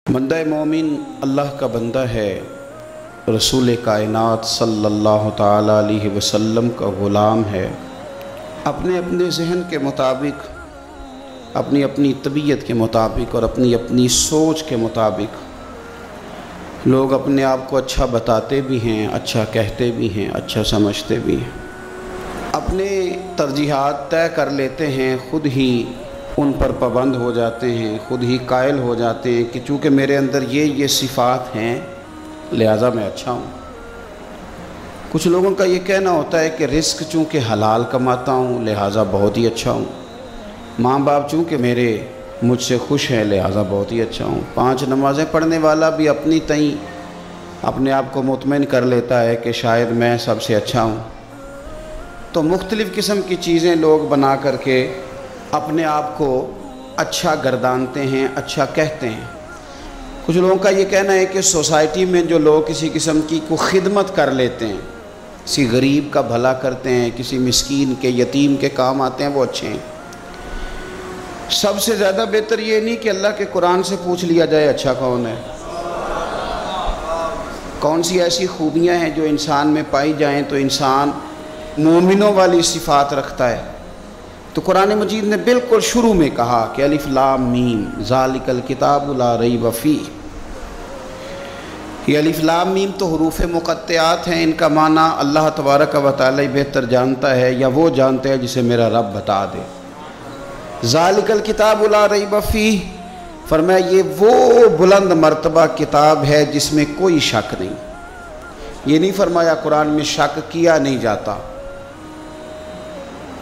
بندہ مومن اللہ کا بندہ ہے، رسول کائنات صلی اللہ تعالیٰ علیہ وسلم کا غلام ہے۔ اپنے اپنے ذہن کے مطابق، اپنی اپنی طبیعت کے مطابق اور اپنی اپنی سوچ کے مطابق لوگ اپنے آپ کو اچھا بتاتے بھی ہیں، اچھا کہتے بھی ہیں، اچھا سمجھتے بھی ہیں، اپنے ترجیحات طے کر لیتے ہیں، خود ہی ان پر پابند ہو جاتے ہیں، خود ہی قائل ہو جاتے ہیں کہ چونکہ میرے اندر یہ صفات ہیں لہٰذا میں اچھا ہوں۔ کچھ لوگوں کا یہ کہنا ہوتا ہے کہ رزق چونکہ حلال کماتا ہوں لہٰذا بہت ہی اچھا ہوں، ماں باپ چونکہ میرے مجھ سے خوش ہیں لہٰذا بہت ہی اچھا ہوں۔ 5 نمازیں پڑھنے والا بھی اپنی تئیں اپنے آپ کو مطمئن کر لیتا ہے کہ شاید میں سب سے اچھا ہوں۔ تو مختلف قسم کی چیزیں لوگ بنا کر کے اپنے آپ کو اچھا گردانتے ہیں، اچھا کہتے ہیں۔ کچھ لوگوں کا یہ کہنا ہے کہ سوسائٹی میں جو لوگ کسی قسم کی کو خدمت کر لیتے ہیں، کسی غریب کا بھلا کرتے ہیں، کسی مسکین کے یتیم کے کام آتے ہیں، وہ اچھے ہیں۔ سب سے زیادہ بہتر یہ نہیں کہ اللہ کے قرآن سے پوچھ لیا جائے اچھا کون ہے، کون سی ایسی خوبیاں ہیں جو انسان میں پائی جائیں تو انسان مومنوں والی صفات رکھتا ہے۔ تو قرآن مجید نے بالکل شروع میں کہا کہ الف لام میم ذالک الکتاب لا ریب فیہ۔ یہ الف لام میم تو حروف مقطعات ہیں، ان کا معنی اللہ تبارک و تعالی بہتر جانتا ہے، یا وہ جانتا ہے جسے میرا رب بتا دے۔ ذالک الکتاب لا ریب فیہ، فرمایا یہ وہ بلند مرتبہ کتاب ہے جس میں کوئی شک نہیں۔ یہ نہیں فرمایا قرآن میں شک کیا نہیں جاتا،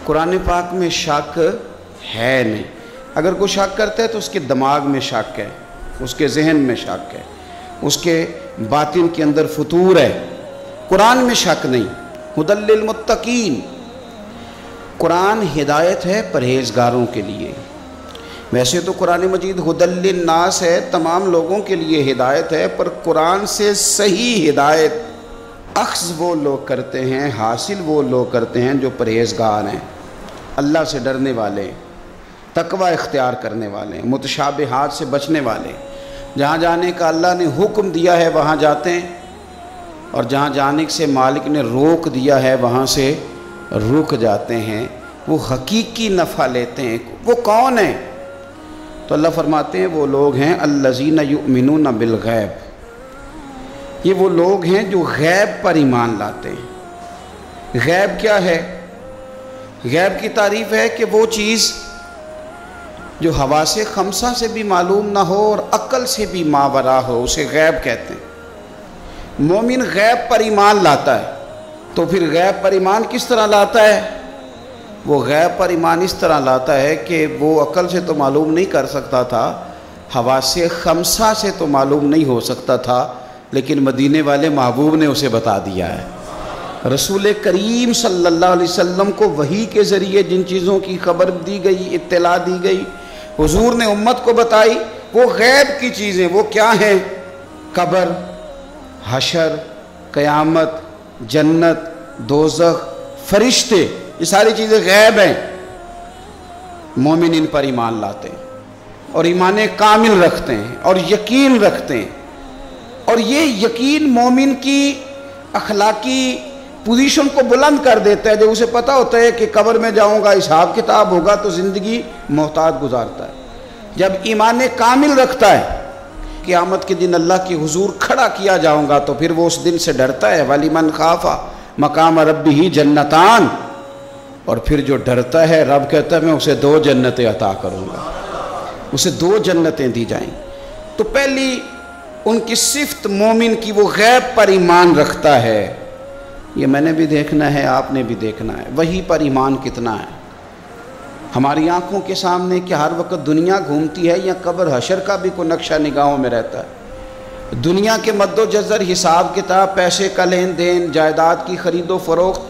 قرآن پاک میں شک ہے نہیں۔ اگر کوئی شک کرتا ہے تو اس کے دماغ میں شک ہے، اس کے ذہن میں شک ہے، اس کے باطن کے اندر فطور ہے۔ قرآن میں شک نہیں۔ ھدی للمتقین، قرآن ہدایت ہے پرہیزگاروں کے لیے۔ ویسے تو قرآن مجید ھدی للناس ہے، تمام لوگوں کے لیے ہدایت ہے، پر قرآن سے صحیح ہدایت اخذ وہ لوگ کرتے ہیں، حاصل وہ لوگ کرتے ہیں جو پرہیزگار ہیں، اللہ سے ڈرنے والے، تقوی اختیار کرنے والے، متشابہات سے بچنے والے۔ جہاں جانے کا اللہ نے حکم دیا ہے وہاں جاتے ہیں، اور جہاں جانے سے مالک نے روک دیا ہے وہاں سے رک جاتے ہیں۔ وہ حقیقی نفع لیتے ہیں۔ وہ کون ہیں؟ تو اللہ فرماتے ہیں وہ لوگ ہیں الذین یؤمنون بالغیب، یہ وہ لوگ ہیں جو غیب پر ایمان لاتے ہیں۔ غیب کیا ہے؟ غیب کی تعریف ہے کہ وہ چیز جو حواس خمسہ سے بھی معلوم نہ ہو اور عقل سے بھی ماورا ہو، اسے غیب کہتے ہیں۔ مومن غیب پر ایمان لاتا ہے، تو پھر غیب پر ایمان کس طرح لاتا ہے؟ وہ غیب پر ایمان اس طرح لاتا ہے کہ وہ عقل سے تو معلوم نہیں کر سکتا تھا، حواس خمسہ سے تو معلوم نہیں ہو سکتا تھا، لیکن مدینے والے محبوب نے اسے بتا دیا ہے۔ رسول کریم صلی اللہ علیہ وسلم کو وحی کے ذریعے جن چیزوں کی خبر دی گئی، اطلاع دی گئی، حضور نے امت کو بتائی، وہ غیب کی چیزیں۔ وہ کیا ہیں؟ قبر، حشر، قیامت، جنت، دوزخ، فرشتے، یہ ساری چیزیں غیب ہیں۔ مومن ان پر ایمان لاتے ہیں اور ایمان کامل رکھتے ہیں اور یقین رکھتے ہیں، اور یہ یقین مومن کی اخلاقی پوزیشن کو بلند کر دیتا ہے۔ جب اسے پتہ ہوتا ہے کہ قبر میں جاؤں گا، حساب کتاب ہوگا، تو زندگی محتاط گزارتا ہے۔ جب ایمان کامل رکھتا ہے، قیامت کے دن اللہ کے حضور کھڑا کیا جاؤں گا، تو پھر وہ اس دن سے ڈرتا ہے۔ وَلِمَنْ خَافَ مَقَامَ رَبِّهِ جَنَّتَانِ، اور پھر جو ڈرتا ہے، رب کہتا ہے میں اسے 2 جنتیں عطا کروں گا، اسے 2 جنتیں دی جائیں۔ تو پہلی ان کی صفت مومن کی، وہ غیب پر ایمان رکھتا ہے۔ یہ میں نے بھی دیکھنا ہے، آپ نے بھی دیکھنا ہے، وحی پر ایمان کتنا ہے۔ ہماری آنکھوں کے سامنے کہ ہر وقت دنیا گھومتی ہے، یا قبر حشر کا بھی کوئی نقشہ نگاہوں میں رہتا ہے؟ دنیا کے مد و جزر، حساب کتاب، پیسے کا لین دین، جائیداد کی خرید و فروخت،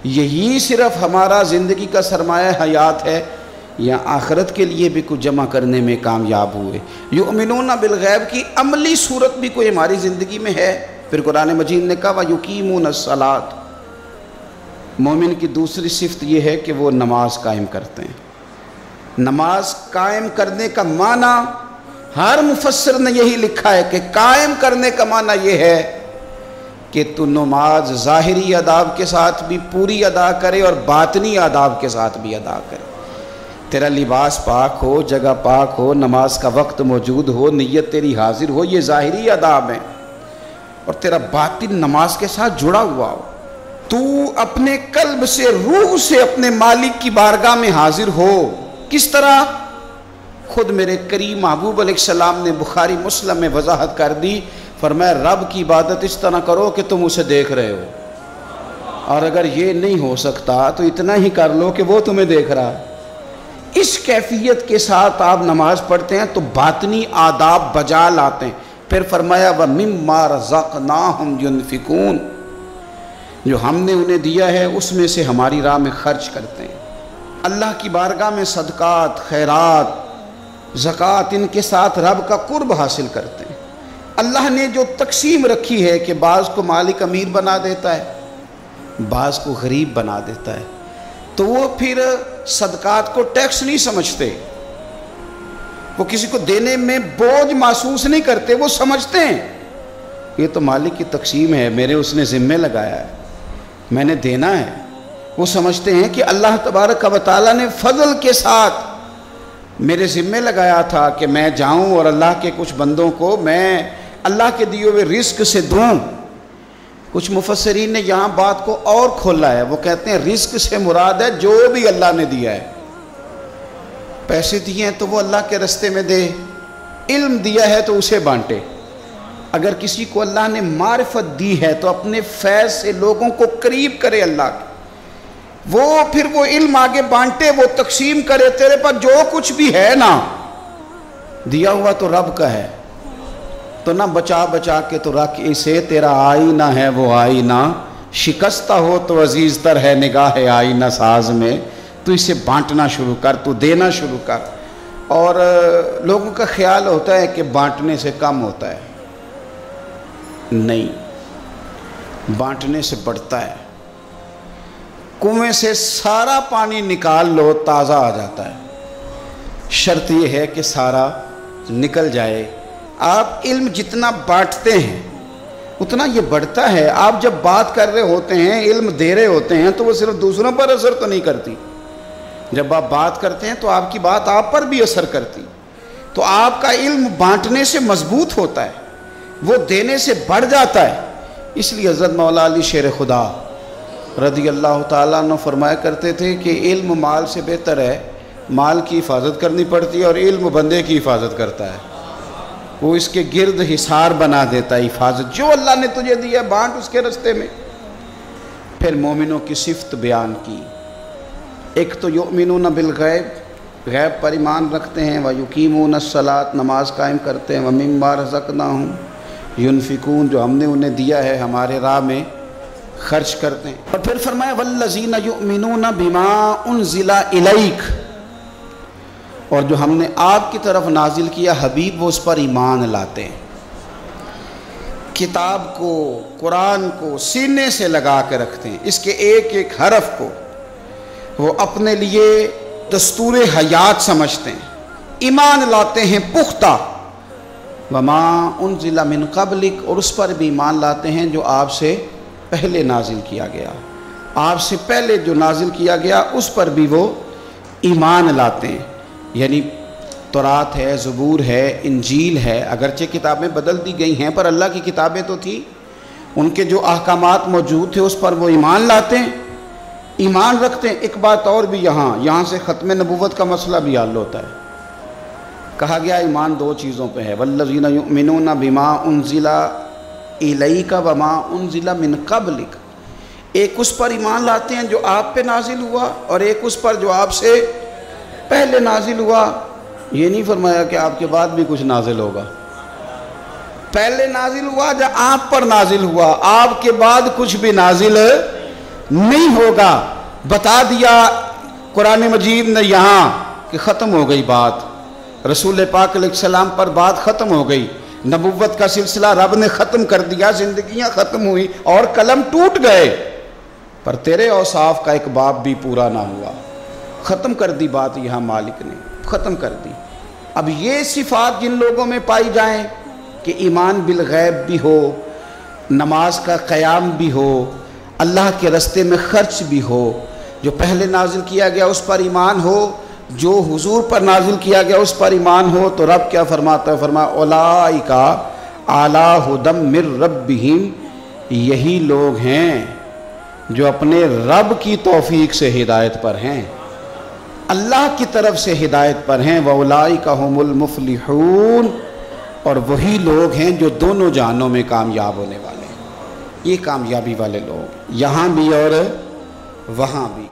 یہی صرف ہمارا زندگی کا سرمایہ حیات ہے، یا آخرت کے لیے بھی کچھ جمع کرنے میں کامیاب ہوئے؟ یؤمنون بالغیب کی عملی صورت بھی کوئی ہماری زندگی میں ہے؟ پھر قرآن مجید نے کہا وَيُقِيمُونَ الصَّلَاةَ، مومن کی دوسری صفت یہ ہے کہ وہ نماز قائم کرتے ہیں۔ نماز قائم کرنے کا معنی ہر مفسر نے یہی لکھا ہے کہ قائم کرنے کا معنی یہ ہے کہ تو نماز ظاہری آداب کے ساتھ بھی پوری ادا کرے اور باطنی آداب کے ساتھ بھی ادا کرے. تیرا لباس پاک ہو، جگہ پاک ہو، نماز کا وقت موجود ہو، نیت تیری حاضر ہو، یہ ظاہری آداب ہیں، اور تیرا باطن نماز کے ساتھ جڑا ہوا ہو. تو اپنے قلب سے، روح سے اپنے مالک کی بارگاہ میں حاضر ہو. کس طرح؟ خود میرے کریم محبوب علیہ السلام نے بخاری مسلم میں وضاحت کر دی، فرمایا رب کی عبادت اس طرح کرو کہ تم اسے دیکھ رہے ہو، اور اگر یہ نہیں ہو سکتا تو اتنا ہی کر لو کہ وہ تمہیں دیکھ رہا ہے. اس کیفیت کے ساتھ آپ نماز پڑھتے ہیں تو باطنی آداب بجا لاتے ہیں. پھر فرمایا وَمِمَّا رَزَقْنَاهُمْ يُنْفِقُونَ، جو ہم نے انہیں دیا ہے اس میں سے ہماری راہ میں خرچ کرتے ہیں. اللہ کی بارگاہ میں صدقات، خیرات، زکوٰۃ، ان کے ساتھ رب کا قرب حاصل کرتے ہیں. اللہ نے جو تقسیم رکھی ہے کہ بعض کو مالک امیر بنا دیتا ہے، بعض کو غریب بنا دیتا ہے، تو وہ پھر صدقات کو ٹیکس نہیں سمجھتے، وہ کسی کو دینے میں بوجھ محسوس نہیں کرتے، وہ سمجھتے ہیں یہ تو مالک کی تقسیم ہے، میرے اس نے ذمہ لگایا ہے، میں نے دینا ہے. وہ سمجھتے ہیں کہ اللہ تبارک و تعالیٰ نے فضل کے ساتھ میرے ذمہ لگایا تھا کہ میں جاؤں اور اللہ کے کچھ بندوں کو میں اللہ کے دیے ہوئے رزق سے دوں. کچھ مفسرین نے یہاں بات کو اور کھولا ہے، وہ کہتے ہیں رزق سے مراد ہے جو بھی اللہ نے دیا ہے. پیسے دیے ہیں تو وہ اللہ کے رستے میں دے، علم دیا ہے تو اسے بانٹے. اگر کسی کو اللہ نے معرفت دی ہے تو اپنے فیض سے لوگوں کو قریب کرے اللہ کے، وہ پھر وہ علم آگے بانٹے، وہ تقسیم کرے. تیرے پاس جو کچھ بھی ہے نا دیا ہوا تو رب کا ہے، تو نہ بچا بچا کے تو رکھ اسے، تیرا آئینہ ہے وہ آئینہ، شکستہ ہو تو عزیز تر ہے نگاہ آئینہ ساز میں. تو اسے بانٹنا شروع کر، تو دینا شروع کر. اور لوگوں کا خیال ہوتا ہے کہ بانٹنے سے کم ہوتا ہے، نہیں، بانٹنے سے بڑھتا ہے. کنویں سے سارا پانی نکال لو تازہ آ جاتا ہے، شرط یہ ہے کہ سارا نکل جائے. آپ علم جتنا بانٹتے ہیں اتنا یہ بڑھتا ہے. آپ جب بات کر رہے ہوتے ہیں، علم دے رہے ہوتے ہیں، تو وہ صرف دوسروں پر اثر تو نہیں کرتی. جب آپ بات کرتے ہیں تو آپ کی بات آپ پر بھی اثر کرتی. تو آپ کا علم بانٹنے سے مضبوط ہوتا ہے، وہ دینے سے بڑھ جاتا ہے. اس لیے حضرت مولا علی شیر خدا رضی اللہ تعالیٰ عنہ فرمایا کرتے تھے کہ علم مال سے بہتر ہے، مال کی حفاظت کرنی پڑتی ہے اور علم بندے کی حفاظت کرتا ہے. وہ اس کے گرد حصار بنا دیتا ہے. حفاظت جو اللہ نے تجھے دیا بانٹ اس کے رستے میں. پھر مومنوں کی صفت بیان کی. ایک تو یؤمنون بالغیب، غیب پر ایمان رکھتے ہیں، وَيُقِيمُونَ الصَّلَاةَ، نماز قائم کرتے ہیں، وَمِمَّا رَزَقْنَاهُمْ يُنْفِقُونَ، جو ہم نے انہیں دیا ہے ہمارے راہ میں خرچ کرتے ہیں. اور پھر فرمایا وَالَّذِينَ يُؤْمِنُونَ بِمَا أُنزِلَ إِلَيْكَ، اور جو ہم نے آپ کی طرف نازل کیا حبیب وہ اس پر ایمان لاتے ہیں. کتاب کو، قرآن کو سینے سے لگا کے رکھتے ہیں، اس کے ایک ایک حرف کو وہ اپنے لیے دستور حیات سمجھتے ہیں، ایمان لاتے ہیں پختہ. وما انزل من قبلک، اور اس پر بھی ایمان لاتے ہیں جو آپ سے پہلے نازل کیا گیا، آپ سے پہلے جو نازل کیا گیا اس پر بھی وہ ایمان لاتے ہیں. یعنی تورات ہے، زبور ہے، انجیل ہے، اگرچہ کتابیں بدل دی گئی ہیں پر اللہ کی کتابیں تو تھیں، ان کے جو احکامات موجود تھے اس پر وہ ایمان لاتے ہیں، ایمان رکھتے ہیں. ایک بات اور بھی یہاں سے ختم نبوت کا مسئلہ بھی حل ہوتا ہے. کہا گیا ایمان دو چیزوں پہ ہے، والذین یؤمنون بما انزل الیک وما انزل من قبلک. ایک اس پر ایمان لاتے ہیں جو آپ پہ نازل ہوا، اور ایک اس پر جو آپ سے پہلے نازل ہوا. یہ نہیں فرمایا کہ آپ کے بعد بھی کچھ نازل ہوگا. پہلے نازل ہوا جب آپ پر نازل ہوا، آپ کے بعد کچھ بھی نازل نہیں ہوگا. بتا دیا قرآن مجید نے یہاں کہ ختم ہو گئی بات، رسول پاک علیہ السلام پر بات ختم ہو گئی، نبوت کا سلسلہ رب نے ختم کر دیا، زندگیاں ختم ہوئی اور قلم ٹوٹ گئے، پر تیرے اوصاف کا ایک باب بھی پورا نہ ہوا. ختم کر دی بات، یہاں مالک نے ختم کر دی. اب یہ صفات جن لوگوں میں پائی جائیں کہ ایمان بالغیب بھی ہو، نماز کا قیام بھی ہو، اللہ کے راستے میں خرچ بھی ہو، جو پہلے نازل کیا گیا اس پر ایمان ہو، جو حضور پر نازل کیا گیا اس پر ایمان ہو، تو رب کیا فرماتا ہے؟ فرمایا اولئک علی ھدی من ربہم، یہی لوگ ہیں جو اپنے رب کی توفیق سے ہدایت پر ہیں، اللہ کی طرف سے ہدایت پر ہیں۔ وَأُولَئِكَ هُمُ الْمُفْلِحُونَ، اور وہی لوگ ہیں جو دونوں جہانوں میں کامیاب ہونے والے ہیں۔ یہ کامیابی والے لوگ یہاں بھی اور وہاں بھی۔